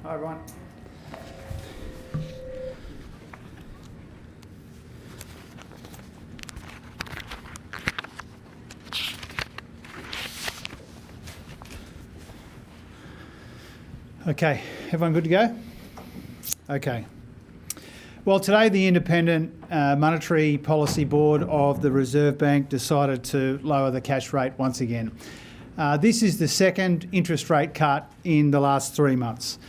Hi everyone. Okay, everyone good to go? Okay. Well, today the Independent Monetary Policy Board of the Reserve Bank decided to lower the cash rate once again. This is the second interest rate cut in the last 3 months.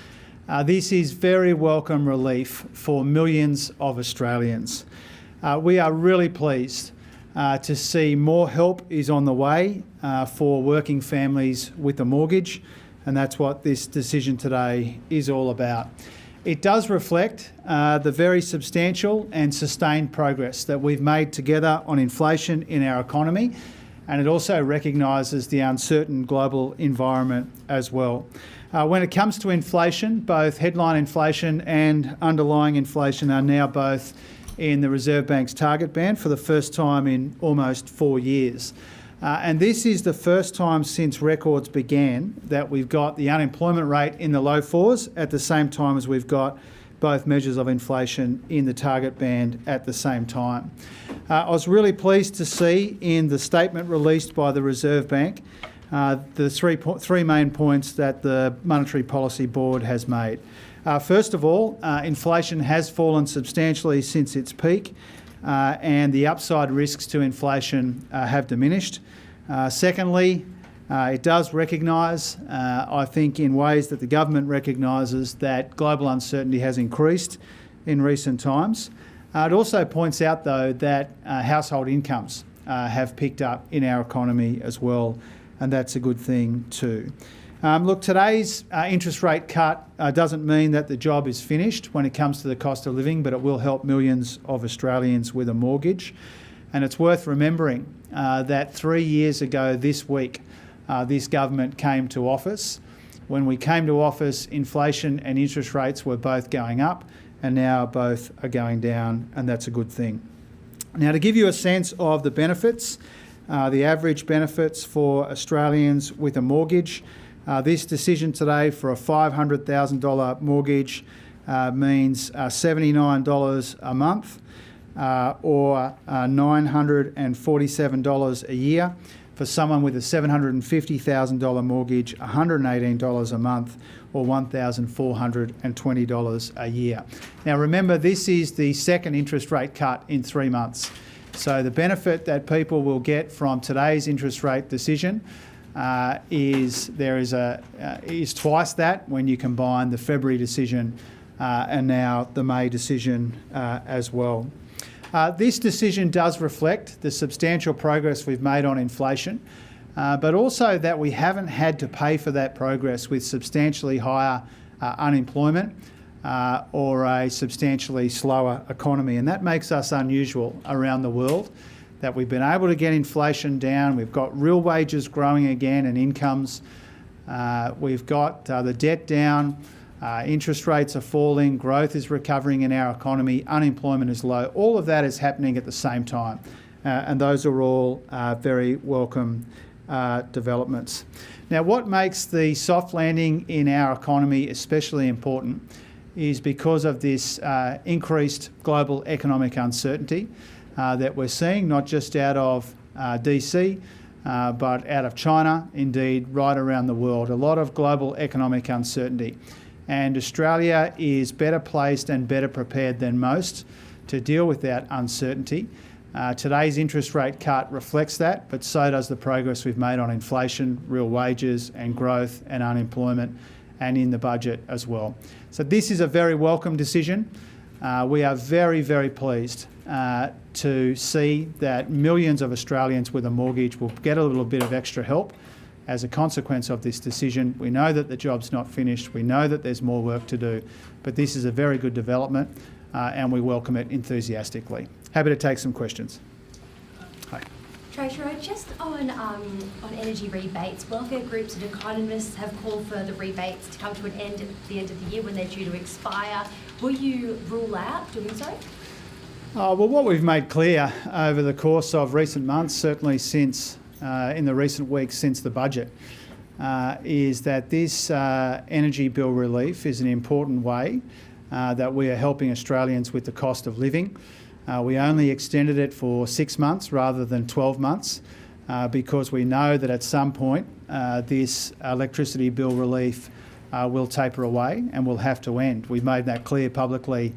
This is very welcome relief for millions of Australians. We are really pleased to see more help is on the way for working families with a mortgage, and that's what this decision today is all about. It does reflect the very substantial and sustained progress that we've made together on inflation in our economy, and it also recognises the uncertain global environment as well. When it comes to inflation, both headline inflation and underlying inflation are now both in the Reserve Bank's target band for the first time in almost 4 years. And this is the first time since records began that we've got the unemployment rate in the low fours at the same time as we've got both measures of inflation in the target band at the same time. I was really pleased to see in the statement released by the Reserve Bank the three main points that the Monetary Policy Board has made. First of all, inflation has fallen substantially since its peak, and the upside risks to inflation have diminished. Secondly, it does recognise, I think in ways that the government recognises, that global uncertainty has increased in recent times. It also points out, though, that household incomes have picked up in our economy as well, and that's a good thing too. Look, today's interest rate cut doesn't mean that the job is finished when it comes to the cost of living, but it will help millions of Australians with a mortgage. And it's worth remembering that 3 years ago this week, this government came to office. When we came to office, inflation and interest rates were both going up, and now both are going down, and that's a good thing. Now, to give you a sense of the benefits, the average benefits for Australians with a mortgage, this decision today for a $500,000 mortgage means $79 a month or $947 a year. For someone with a $750,000 mortgage, $118 a month or $1,420 a year. Now remember, this is the second interest rate cut in 3 months. So the benefit that people will get from today's interest rate decision is twice that when you combine the February decision and now the May decision as well. This decision does reflect the substantial progress we've made on inflation, but also that we haven't had to pay for that progress with substantially higher unemployment or a substantially slower economy. And that makes us unusual around the world, that we've been able to get inflation down, we've got real wages growing again and incomes, we've got the debt down, interest rates are falling, growth is recovering in our economy, unemployment is low. All of that is happening at the same time, and those are all very welcome developments. Now, what makes the soft landing in our economy especially important is because of this increased global economic uncertainty that we're seeing, not just out of DC, but out of China, indeed right around the world. A lot of global economic uncertainty. And Australia is better placed and better prepared than most to deal with that uncertainty. Today's interest rate cut reflects that, but so does the progress we've made on inflation, real wages and growth and unemployment, and in the budget as well. So this is a very welcome decision. We are very, very pleased to see that millions of Australians with a mortgage will get a little bit of extra help as a consequence of this decision. We know that the job's not finished. We know that there's more work to do, but this is a very good development and we welcome it enthusiastically. Happy to take some questions. Hi. Treasurer, just on energy rebates, welfare groups and economists have called for the rebates to come to an end at the end of the year when they're due to expire. Will you rule out doing so? Well, what we've made clear over the course of recent months, certainly since in the recent weeks since the budget, is that this energy bill relief is an important way that we are helping Australians with the cost of living. We only extended it for 6 months rather than 12 months because we know that at some point this electricity bill relief will taper away and will have to end. We've made that clear publicly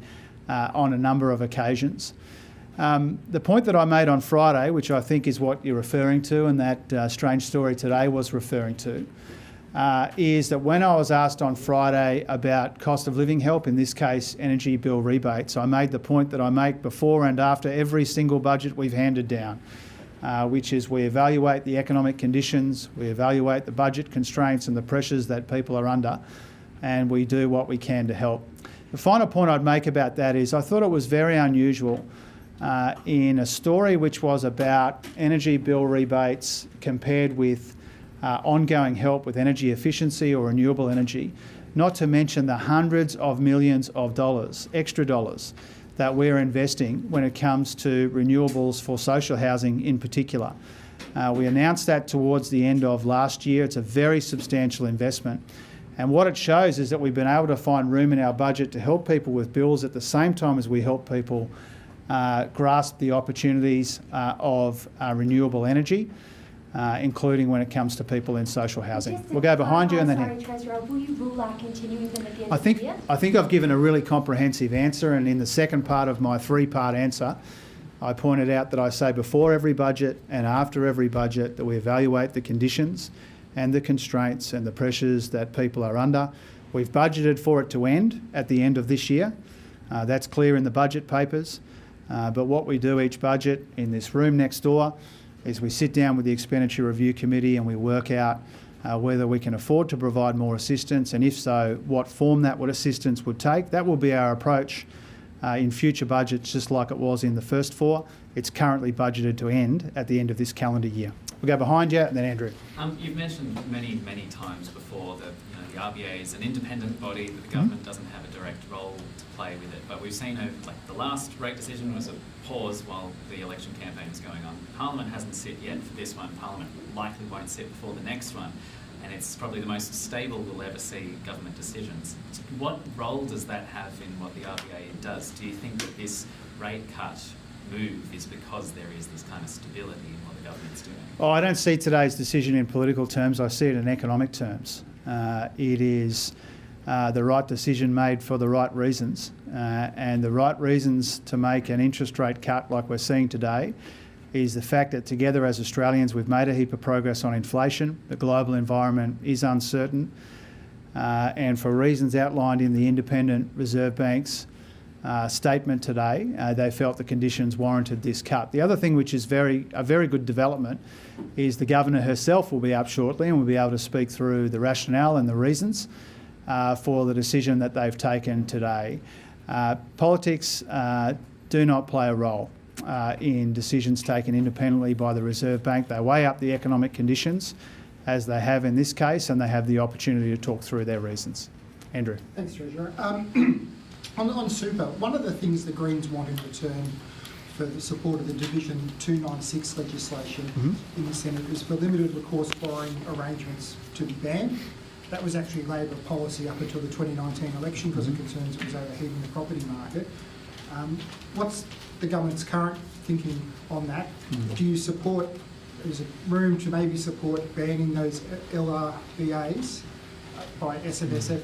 on a number of occasions. The point that I made on Friday, which I think is what you're referring to and that strange story today was referring to, is that when I was asked on Friday about cost of living help, in this case energy bill rebates, I made the point that I make before and after every single budget we've handed down, which is we evaluate the economic conditions, we evaluate the budget constraints and the pressures that people are under, and we do what we can to help. The final point I'd make about that is I thought it was very unusual in a story which was about energy bill rebates compared with ongoing help with energy efficiency or renewable energy, not to mention the hundreds of millions of dollars, extra dollars, that we're investing when it comes to renewables for social housing in particular. We announced that towards the end of last year. It's a very substantial investment. And what it shows is that we've been able to find room in our budget to help people with bills at the same time as we help people grasp the opportunities of renewable energy, including when it comes to people in social housing. We'll go behind you and then... Sorry, Treasurer, will you rule out continuing them at the end I of the year? think I've given a really comprehensive answer, and in the second part of my three-part answer, I pointed out that I say before every budget and after every budget that we evaluate the conditions and the constraints and the pressures that people are under. We've budgeted for it to end at the end of this year. That's clear in the budget papers. But what we do each budget in this room next door is we sit down with the Expenditure Review Committee and we work out whether we can afford to provide more assistance, and if so, what form that assistance would take. That will be our approach in future budgets, just like it was in the first four. It's currently budgeted to end at the end of this calendar year. We'll go behind you and then Andrew. You've mentioned many the before that the RBA is an independent body, that the government doesn't have a direct role to play with it. But we've seen the last rate decision was a pause while the election campaign was going on. Parliament hasn't sit yet for this one. Parliament likely won't sit before the next one. And it's probably the most stable we'll ever see government decisions. What role does that have in what the RBA does? Do you think that this rate cut move is because there is this kind of stability in what the government's doing? Oh, I don't see today's decision in political terms. I see it in economic terms. It is the right decision made for the right reasons. And the right reasons to make an interest rate cut like we're seeing today is the fact that together as Australians we've made a heap of progress on inflation. The global environment is uncertain. And for reasons outlined in the Independent Reserve Bank's statement today, they felt the conditions warranted this cut. The other thing which is a very good development is the Governor herself will be up shortly and will be able to speak through the rationale and the reasons for the decision that they've taken today. Politics do not play a role in decisions taken independently by the Reserve Bank. They weigh up the economic conditions as they have in this case, and they have the opportunity to talk through their reasons. Andrew. Thanks, Treasurer. On super, one of the things the Greens want in return for the support of the Division 296 legislation in the Senate is for limited recourse borrowing arrangements to be banned. That was actually Labor policy up until the 2019 election because of concerns it was overheating the property market. What's the government's current thinking on that? Do you support, is there room to maybe support banning those LRBAs by SMSF,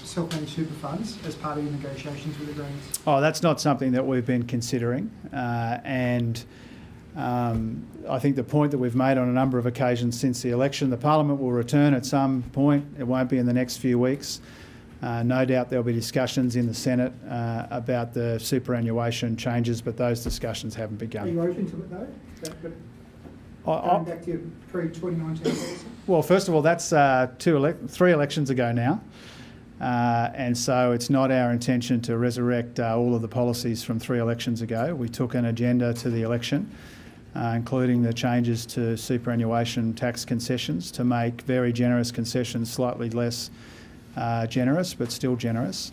self-managed super funds, as part of your negotiations with the Greens? Oh, that's not something that we've been considering. I think the point that we've made on a number of occasions since the election, the Parliament will return at some point. It won't be in the next few weeks. No doubt there'll be discussions in the Senate about the superannuation changes, but those discussions haven't begun. Are you open to it though? Going back to your pre-2019 policy? Well, first of all, that's 3 elections ago now. And so it's not our intention to resurrect all of the policies from 3 elections ago. We took an agenda to the election, including the changes to superannuation tax concessions to make very generous concessions slightly less generous, but still generous.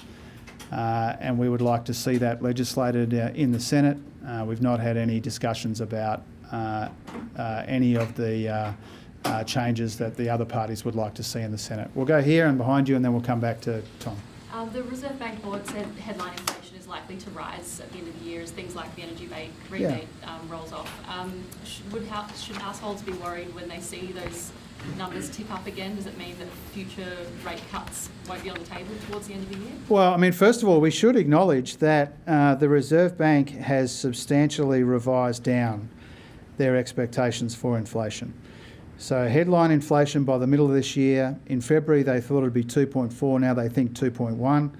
And we would like to see that legislated in the Senate. We've not had any discussions about any of the changes that the other parties would like to see in the Senate. We'll go here and behind you, and then we'll come back to Tom. The Reserve Bank Board said headline inflation is likely to rise at the end of the year as things like the energy rebate rolls off. Should households be worried when they see those numbers tick up again? Does it mean that future rate cuts won't be on the table towards the end of the year? Well, I mean, first of all, we should acknowledge that the Reserve Bank has substantially revised down their expectations for inflation. So headline inflation by the middle of this year, in February they thought it would be 2.4, now they think 2.1.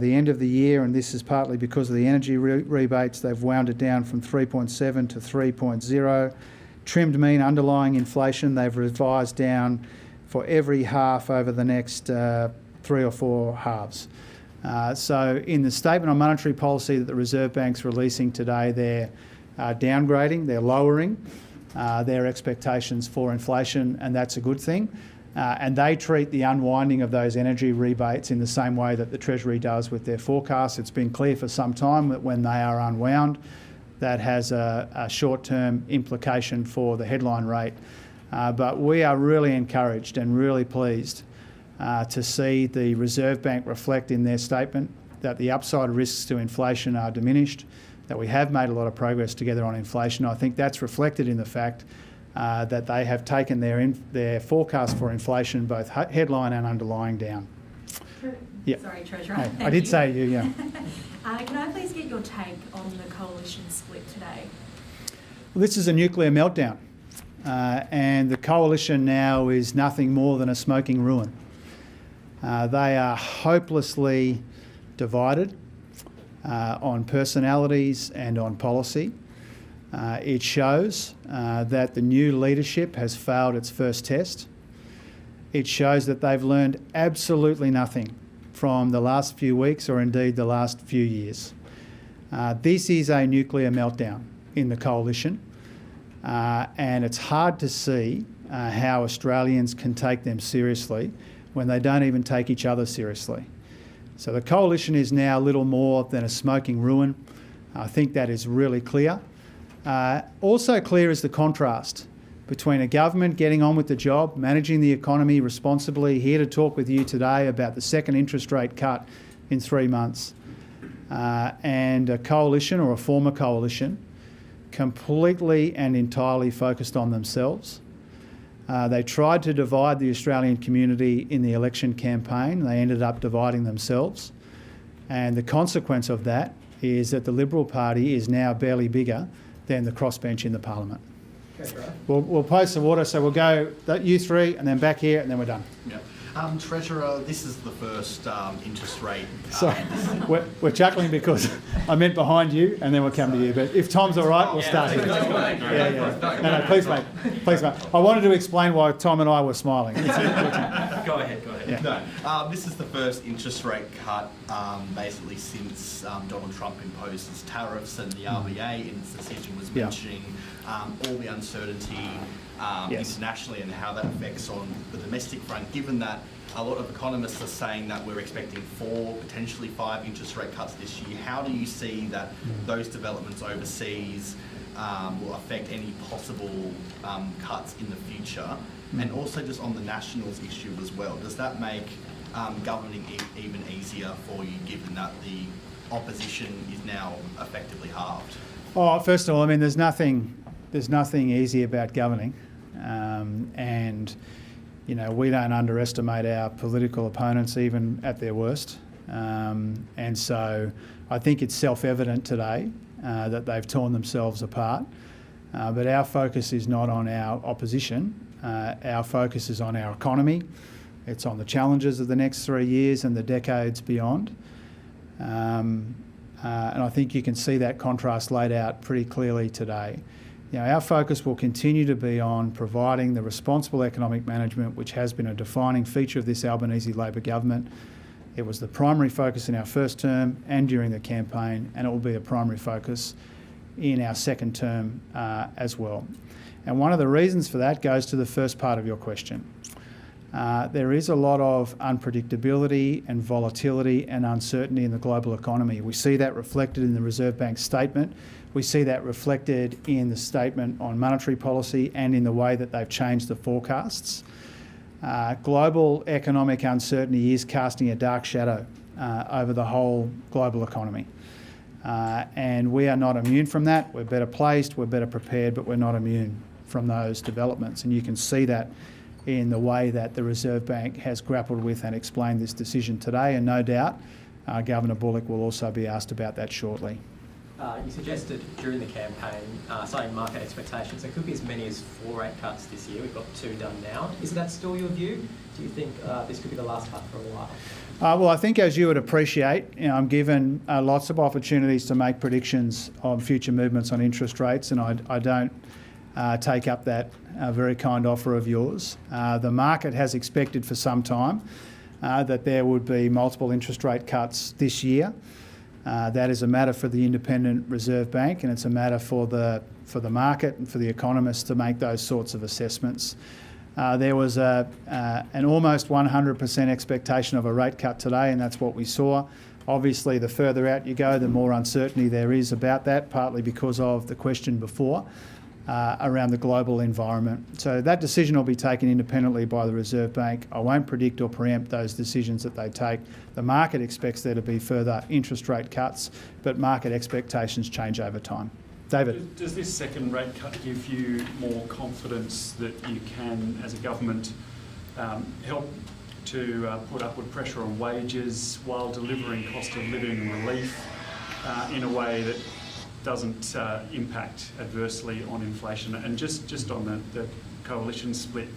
The end of the year, and this is partly because of the energy rebates, they've wound it down from 3.7 to 3.0. Trimmed mean underlying inflation, they've revised down for every half over the next 3 or 4 halves. So in the statement on monetary policy that the Reserve Bank's releasing today, they're downgrading, they're lowering their expectations for inflation, and that's a good thing. And they treat the unwinding of those energy rebates in the same way that the Treasury does with their forecasts. It's been clear for some time that when they are unwound, that has a short-term implication for the headline rate. But we are really encouraged and really pleased to see the Reserve Bank reflect in their statement that the upside risks to inflation are diminished, that we have made a lot of progress together on inflation. I think that's reflected in the fact that they have taken their forecast for inflation, both headline and underlying, down. Yeah. Sorry, Treasurer. Hey, I Thank did you. say you, yeah. Can I please get your take on the coalition split today? Well, this is a nuclear meltdown, and the coalition now is nothing more than a smoking ruin. They are hopelessly divided on personalities and on policy. It shows that the new leadership has failed its first test. It shows that they've learned absolutely nothing from the last few weeks or indeed the last few years. This is a nuclear meltdown in the coalition, and it's hard to see how Australians can take them seriously when they don't even take each other seriously. So the coalition is now little more than a smoking ruin. I think that is really clear. Also clear is the contrast between a government getting on with the job, managing the economy responsibly, here to talk with you today about the second interest rate cut in 3 months, and a coalition or a former coalition completely and entirely focused on themselves. They tried to divide the Australian community in the election campaign. They ended up dividing themselves. And the consequence of that is that the Liberal Party is now barely bigger than the crossbench in the Parliament. Okay, right. We'll post the water, so we'll go you three and then back here and then we're done. Yeah. Treasurer, this is the first interest rate. Sorry, we're chuckling because I meant behind you and then we'll come to you. But if Tom's all right, we'll start here. No, please, mate. Please, mate. I wanted to explain why Tom and I were smiling. Go ahead. Yeah. No, this is the first interest rate cut basically since Donald Trump imposed his tariffs, and the RBA in its decision was mentioning all the uncertainty internationally and how that affects on the domestic front, given that a lot of economists are saying that we're expecting 4, potentially 5 interest rate cuts this year. How do you see that those developments overseas will affect any possible cuts in the future? And also just on the Nationals issue as well, does that make governing even easier for you, given that the opposition is now effectively halved? Oh, first of all, I mean, there's nothing easy about governing, and you know, we don't underestimate our political opponents even at their worst, and so I think it's self-evident today that they've torn themselves apart, but our focus is not on our opposition. Our focus is on our economy. It's on the challenges of the next 3 years and the decades beyond. And I think you can see that contrast laid out pretty clearly today. You know, our focus will continue to be on providing the responsible economic management, which has been a defining feature of this Albanese Labor government. It was the primary focus in our first term and during the campaign, and it will be a primary focus in our second term as well. And one of the reasons for that goes to the first part of your question. There is a lot of unpredictability and volatility and uncertainty in the global economy. We see that reflected in the Reserve Bank's statement. We see that reflected in the statement on monetary policy and in the way that they've changed the forecasts. Global economic uncertainty is casting a dark shadow over the whole global economy. And we are not immune from that. We're better placed, we're better prepared, but we're not immune from those developments. And you can see that in the way that the Reserve Bank has grappled with and explained this decision today, and no doubt Governor Bullock will also be asked about that shortly. You suggested during the campaign, citing market expectations, there could be as many as 4 rate cuts this year. We've got 2 done now. Is that still your view? Do you think this could be the last cut for a while? Well, I think, as you would appreciate, I'm given lots of opportunities to make predictions on future movements on interest rates, and I don't take up that very kind offer of yours. The market has expected for some time that there would be multiple interest rate cuts this year. That is a matter for the Independent Reserve Bank, and it's a matter for the market and for the economists to make those sorts of assessments. There was an almost 100% expectation of a rate cut today, and that's what we saw. Obviously, the further out you go, the more uncertainty there is about that, partly because of the question before around the global environment. So that decision will be taken independently by the Reserve Bank. I won't predict or preempt those decisions that they take. The market expects there to be further interest rate cuts, but market expectations change over time. David. Does this second rate cut give you more confidence that you can, as a government, help to put upward pressure on wages while delivering cost of living relief in a way that doesn't impact adversely on inflation? And just on the coalition split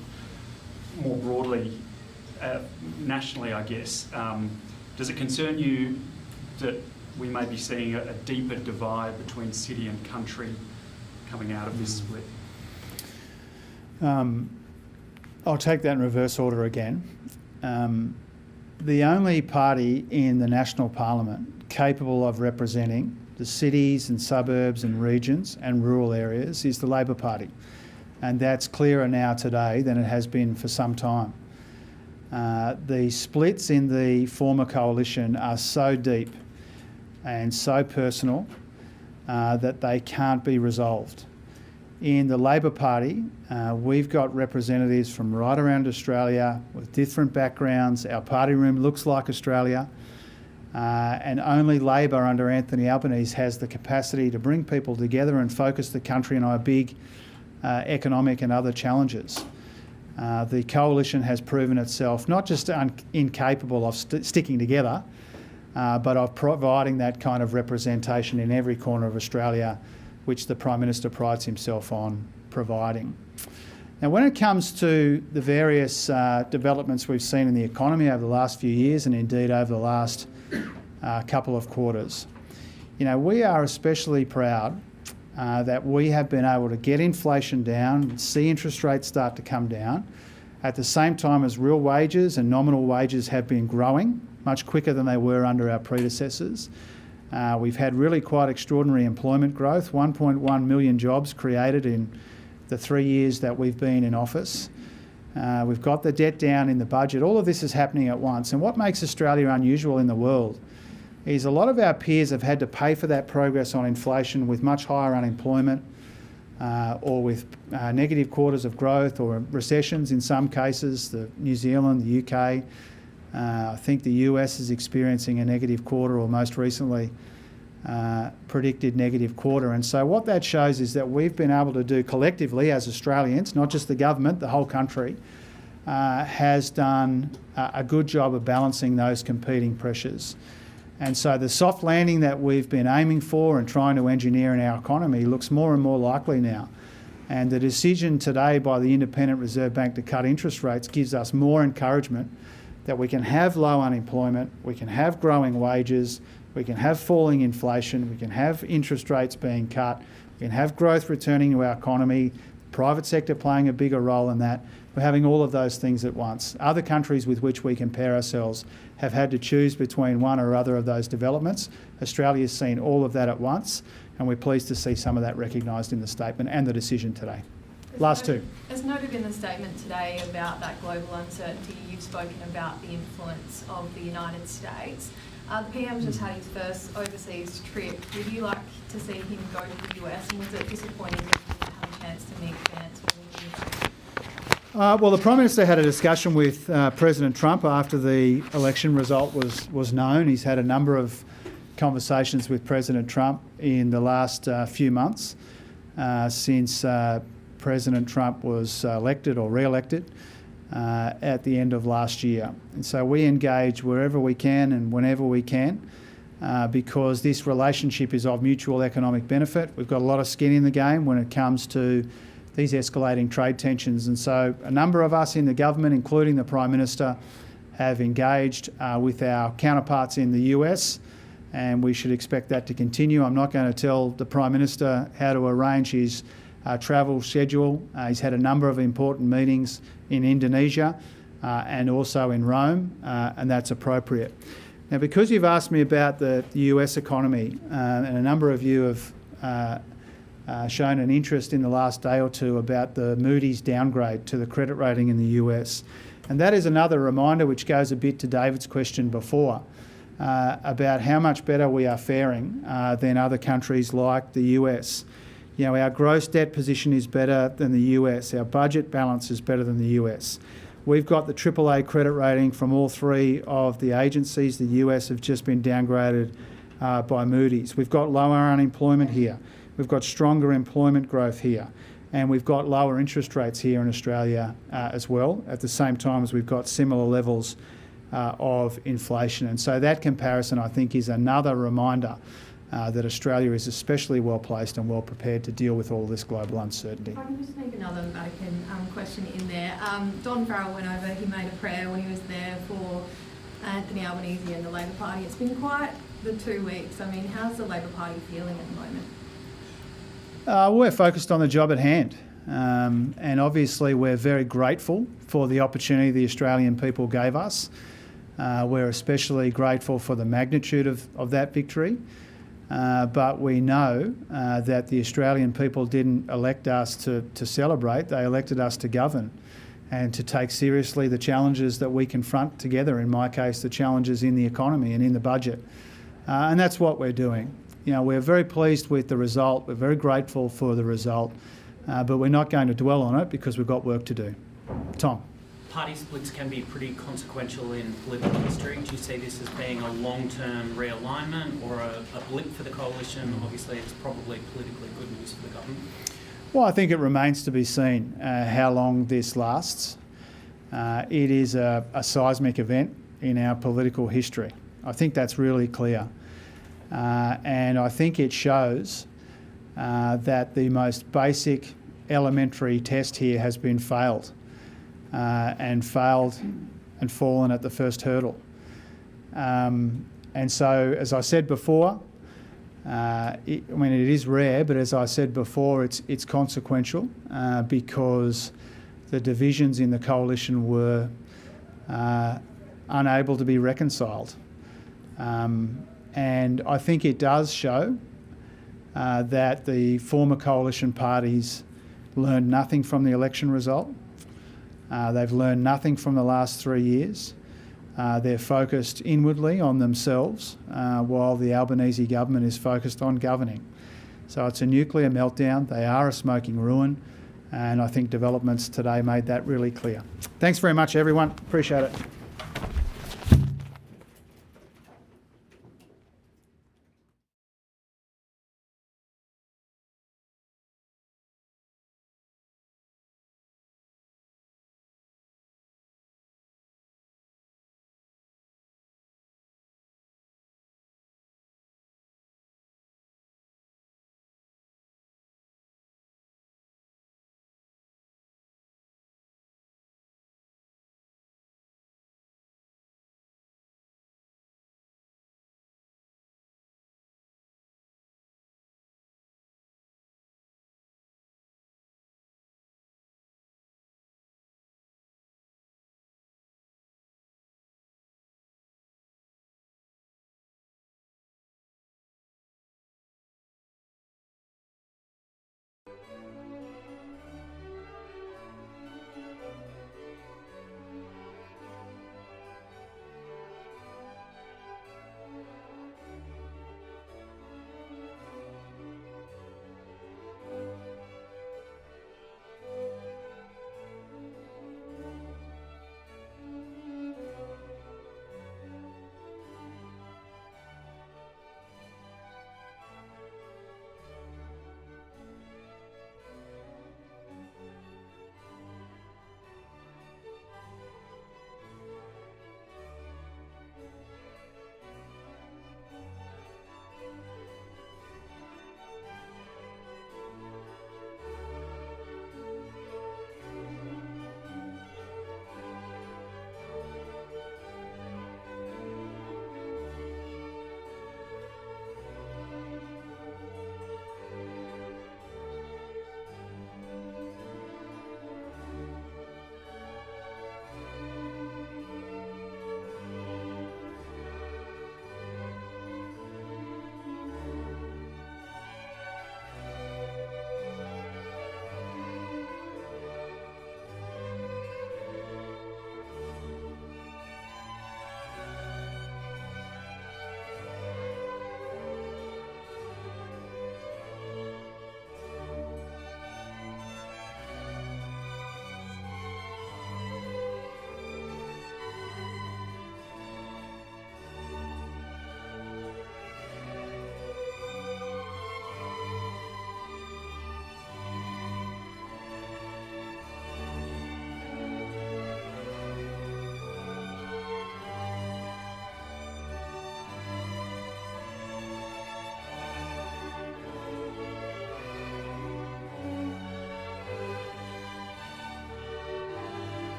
more broadly, nationally, I guess, does it concern you that we may be seeing a deeper divide between city and country coming out of this split? I'll take that in reverse order again. The only party in the National Parliament capable of representing the cities and suburbs and regions and rural areas is the Labor Party. And that's clearer now today than it has been for some time. The splits in the former coalition are so deep and so personal that they can't be resolved. In the Labor Party, we've got representatives from right around Australia with different backgrounds. Our party room looks like Australia, and only Labor under Anthony Albanese has the capacity to bring people together and focus the country on our big economic and other challenges. The coalition has proven itself not just incapable of sticking together, but of providing that kind of representation in every corner of Australia, which the Prime Minister prides himself on providing. Now, when it comes to the various developments we've seen in the economy over the last few years, and indeed over the last couple of quarters, we are especially proud that we have been able to get inflation down, see interest rates start to come down, at the same time as real wages and nominal wages have been growing much quicker than they were under our predecessors. We've had really quite extraordinary employment growth, 1.1 million jobs created in the 3 years that we've been in office. We've got the debt down in the budget. All of this is happening at once. And what makes Australia unusual in the world is a lot of our peers have had to pay for that progress on inflation with much higher unemployment or with negative quarters of growth or recessions in some cases. New Zealand, the UK, I think the US is experiencing a negative quarter, or most recently predicted negative quarter. And so what that shows is that we've been able to do collectively as Australians, not just the government, the whole country, has done a good job of balancing those competing pressures. And so the soft landing that we've been aiming for and trying to engineer in our economy looks more and more likely now. And the decision today by the Independent Reserve Bank to cut interest rates gives us more encouragement that we can have low unemployment, we can have growing wages, we can have falling inflation, we can have interest rates being cut, we can have growth returning to our economy, private sector playing a bigger role in that. We're having all of those things at once. Other countries with which we compare ourselves have had to choose between one or other of those developments. Australia's seen all of that at once, and we're pleased to see some of that recognised in the statement and the decision today. Last two. As noted in the statement today about that global uncertainty, you've spoken about the influence of the United States. The PM's just had his first overseas trip. Would you like to see him go to the US, and was it disappointing that he didn't have a chance to meet Vance when he Well, the Prime Minister had a discussion with President Trump after the election result was known. He's had a number of conversations with President Trump in the last few months since President Trump was elected or re-elected at the end of last year. And so we engage wherever we can and whenever we can because this relationship is of mutual economic benefit. We've got a lot of skin in the game when it comes to these escalating trade tensions. And so a number of us in the government, including the Prime Minister, have engaged with our counterparts in the US, and we should expect that to continue. I'm not going to tell the Prime Minister how to arrange his travel schedule. He's had a number of important meetings in Indonesia and also in Rome, and that's appropriate. Now, because you've asked me about the US economy, and a number of you have shown an interest in the last day or two about the Moody's downgrade to the credit rating in the US. And that is another reminder, which goes a bit to David's question before, about how much better we are faring than other countries like the US. You know, our gross debt position is better than the US. Our budget balance is better than the US. We've got the AAA credit rating from all three of the agencies. The US have just been downgraded by Moody's. We've got lower unemployment here. We've got stronger employment growth here. And we've got lower interest rates here in Australia as well, at the same time as we've got similar levels of inflation. And so that comparison, I think, is another reminder that Australia is especially well placed and well prepared to deal with all this global uncertainty. If I can just make another Vatican question in there. Don Farrell went over, he made a prayer when he was there for Anthony Albanese and the Labor Party. It's been quite the 2 weeks. I mean, how's the Labor Party feeling at the moment? We're focused on the job at hand. And obviously we're very grateful for the opportunity the Australian people gave us. We're especially grateful for the magnitude of that victory. But we know that the Australian people didn't elect us to celebrate, they elected us to govern and to take seriously the challenges that we confront together, in my case, the challenges in the economy and in the budget. And that's what we're doing. You know, we're very pleased with the result, we're very grateful for the result, but we're not going to dwell on it because we've got work to do. Tom. Party splits can be pretty consequential in political history. Do you see this as being a long-term realignment or a blip for the coalition? Obviously, it's probably politically good news for the government. Well, I think it remains to be seen how long this lasts. It is a seismic event in our political history. I think that's really clear. And I think it shows that the most basic elementary test here has been failed and fallen at the first hurdle. And so, as I said before, it is rare, but as I said before, it's consequential because the divisions in the coalition were unable to be reconciled. And I think it does show that the former coalition parties learned nothing from the election result. They've learned nothing from the last 3 years. They're focused inwardly on themselves while the Albanese government is focused on governing. So it's a nuclear meltdown. They are a smoking ruin. And I think developments today made that really clear. Thanks very much, everyone. Appreciate it.